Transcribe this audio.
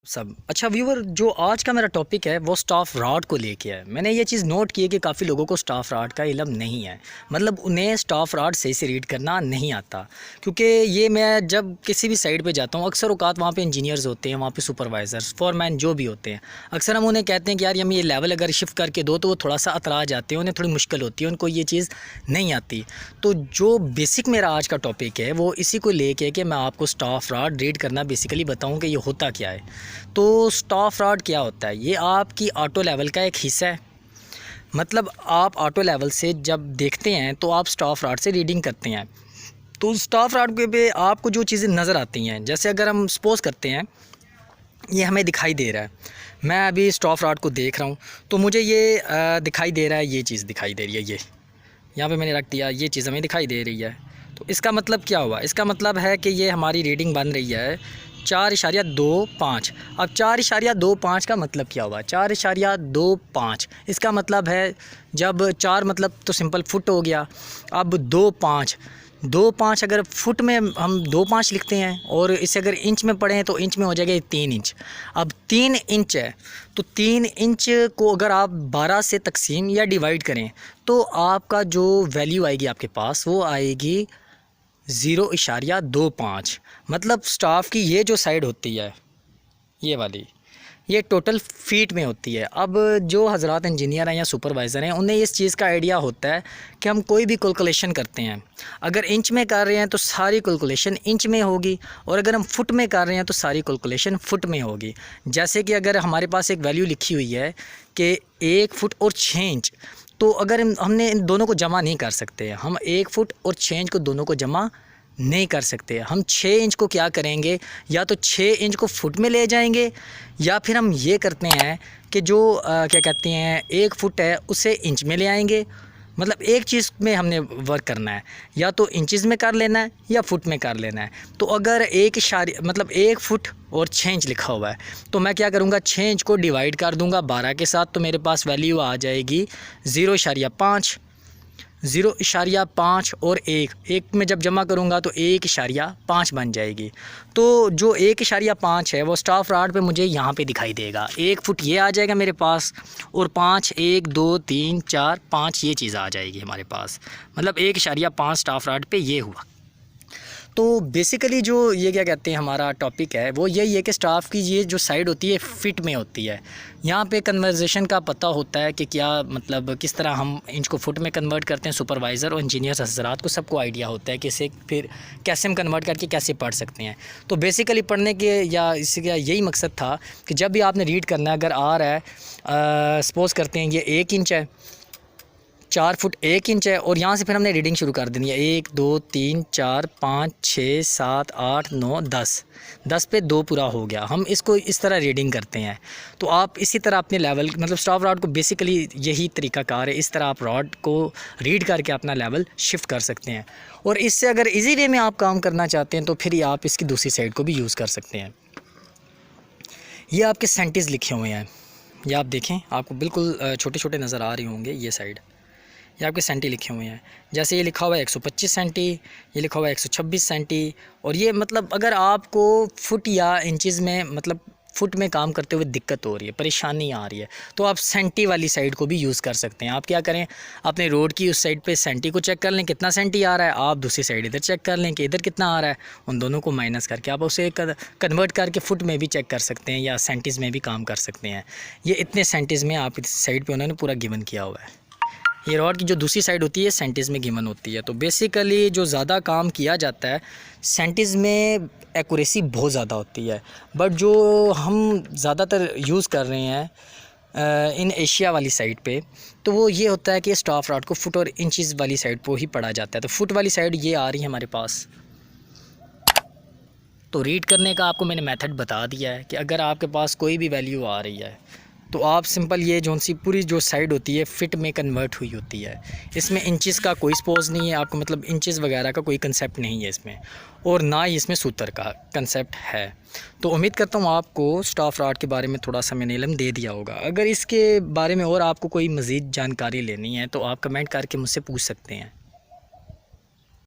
सब अच्छा व्यूअर, जो आज का मेरा टॉपिक है वो स्टाफ रॉड को लेके है। मैंने ये चीज़ नोट की है कि काफ़ी लोगों को स्टाफ रॉड का इल्म नहीं है, मतलब उन्हें स्टाफ रॉड सही से रीड करना नहीं आता। क्योंकि ये मैं जब किसी भी साइड पे जाता हूँ, अक्सर औकात वहाँ पे इंजीनियर्स होते हैं, वहाँ पे सुपरवाइज़र्स, फोरमैन जो भी होते हैं, अक्सर हम उन्हें कहते हैं कि यार हम ये लेवल अगर शिफ्ट करके दो, तो वो थोड़ा सा अतरा जाते हैं, उन्हें थोड़ी मुश्किल होती है, उनको ये चीज़ नहीं आती। तो जो बेसिक मेरा आज का टॉपिक है वो इसी को लेके कि मैं आपको स्टाफ रॉड रीड करना बेसिकली बताऊँ कि ये होता क्या है। तो स्टाफ रॉड क्या होता है? ये आपकी ऑटो लेवल का एक हिस्सा है। मतलब आप ऑटो लेवल से जब देखते हैं तो आप स्टाफ रॉड से रीडिंग करते हैं। तो स्टाफ रॉड पे आपको जो चीज़ें नज़र आती हैं, जैसे अगर हम सपोज़ करते हैं ये हमें दिखाई दे रहा है, मैं अभी स्टाफ रॉड को देख रहा हूँ, तो मुझे ये दिखाई दे रहा है, ये चीज़ दिखाई दे रही है, ये यहाँ पे मैंने रख दिया, ये चीज़ हमें दिखाई दे रही है। तो इसका मतलब क्या हुआ? इसका मतलब है कि ये हमारी रीडिंग बन रही है 4.25। अब 4.25 का मतलब क्या हुआ? 4.25 इसका मतलब है, जब 4 मतलब तो सिंपल फुट हो गया। अब 2.5 अगर फुट में हम 2.5 लिखते हैं, और इसे अगर इंच में पढ़ें तो इंच में हो जाएगा 3 इंच। अब 3 इंच है, तो 3 इंच को अगर आप 12 से तकसीम या डिवाइड करें तो आपका जो वैल्यू आएगी आपके पास वो आएगी 0.25। मतलब स्टाफ की ये जो साइड होती है, ये वाली, ये टोटल फीट में होती है। अब जो हज़रात इंजीनियर हैं या सुपरवाइज़र हैं, उन्हें इस चीज़ का आइडिया होता है कि हम कोई भी कैलकुलेशन करते हैं, अगर इंच में कर रहे हैं तो सारी कैलकुलेशन इंच में होगी, और अगर हम फुट में कर रहे हैं तो सारी कैलकुलेशन फुट में होगी। जैसे कि अगर हमारे पास एक वैल्यू लिखी हुई है कि 1 फुट और 6 इंच, तो अगर हमने इन दोनों को जमा नहीं कर सकते, हम 1 फुट और 6 इंच को दोनों को जमा नहीं कर सकते। हम 6 इंच को क्या करेंगे, या तो 6 इंच को फुट में ले जाएंगे, या फिर हम ये करते हैं कि जो क्या कहते हैं 1 फुट है उसे इंच में ले आएंगे। मतलब एक चीज़ में हमने वर्क करना है, या तो इंचज़ में कर लेना है या फुट में कर लेना है। तो अगर 1 फुट और 6 इंच लिखा हुआ है, तो मैं क्या करूँगा, 6 इंच को डिवाइड कर दूँगा 12 के साथ, तो मेरे पास वैल्यू आ जाएगी 0.5। 0.5 और 1 में जब जमा करूँगा तो 1.5 बन जाएगी। तो जो 1.5 है वो स्टाफ रॉड पे मुझे यहाँ पे दिखाई देगा। 1 फुट ये आ जाएगा मेरे पास, और 5 1 2 3 4 5 ये चीज़ आ जाएगी हमारे पास। मतलब 1.5 स्टाफ रॉड पे ये हुआ। तो बेसिकली जो ये क्या कहते हैं हमारा टॉपिक है वो यही है कि स्टाफ की ये जो साइड होती है फिट में होती है। यहाँ पे कन्वर्जेशन का पता होता है कि क्या मतलब किस तरह हम इंच को फुट में कन्वर्ट करते हैं। सुपरवाइज़र और इंजीनियर्स हज़रात को सबको आइडिया होता है कि इसे फिर कैसे हम कन्वर्ट करके कैसे पढ़ सकते हैं। तो बेसिकली पढ़ने के या इसका यही मकसद था कि जब भी आपने रीड करना है, अगर आ रहा है सपोज़ करते हैं ये 1 इंच है, 4 फुट 1 इंच है, और यहाँ से फिर हमने रीडिंग शुरू कर देनी है 1 2 3 4 5 6 7 8 9 10 पे 2 पूरा हो गया। हम इसको इस तरह रीडिंग करते हैं। तो आप इसी तरह अपने लेवल मतलब स्टाफ रॉड को बेसिकली यही तरीकाकार है, इस तरह आप रॉड को रीड करके अपना लेवल शिफ्ट कर सकते हैं। और इससे अगर ईजी वे में आप काम करना चाहते हैं तो फिर आप इसकी दूसरी साइड को भी यूज़ कर सकते हैं। ये आपके सेंटीज़ लिखे हुए हैं, ये आप देखें, आपको बिल्कुल छोटे छोटे नज़र आ रहे होंगे। ये साइड ये आपके सेंटी लिखे हुए हैं। जैसे ये लिखा हुआ है 125 सेंटी, ये लिखा हुआ है 126 सेंटी, और ये मतलब अगर आपको फुट या इंचज़ में मतलब फुट में काम करते हुए दिक्कत हो रही है, परेशानी आ रही है, तो आप सेंटी वाली साइड को भी यूज़ कर सकते हैं। आप क्या करें, अपने रोड की उस साइड पे सेंटी को चेक कर लें कितना सेंटी आ रहा है, आप दूसरी साइड इधर चेक कर लें कि इधर कितना आ रहा है, उन दोनों को माइनस करके आप उसे कन्वर्ट करके फुट में भी चेक कर सकते हैं या सेंटीज़ में भी काम कर सकते हैं। ये इतने सेंटीज़ में आप इस साइड पर उन्होंने पूरा गिवन किया हुआ है। ये रॉड की जो दूसरी साइड होती है सेंटीज़ में गिवन होती है। तो बेसिकली जो ज़्यादा काम किया जाता है सेंटीज़ में एक्यूरेसी बहुत ज़्यादा होती है, बट जो हम ज़्यादातर यूज़ कर रहे हैं इन एशिया वाली साइड पे, तो वो ये होता है कि स्टाफ रॉड को फुट और इंचज़ वाली साइड पर ही पढ़ा जाता है। तो फुट वाली साइड ये आ रही है हमारे पास। तो रीड करने का आपको मैंने मेथड बता दिया है कि अगर आपके पास कोई भी वैल्यू आ रही है तो आप सिंपल ये जो सी पूरी जो साइड होती है फिट में कन्वर्ट हुई होती है। इसमें इंचज़ का कोई सपोज नहीं है आपको, मतलब इंचज़ वगैरह का कोई कंसेप्ट नहीं है इसमें, और ना ही इसमें सूत्र का कंसेप्ट है। तो उम्मीद करता हूँ आपको स्टाफ रॉड के बारे में थोड़ा सा मैंने इल्म दे दिया होगा। अगर इसके बारे में और आपको कोई मज़ीद जानकारी लेनी है तो आप कमेंट करके मुझसे पूछ सकते हैं।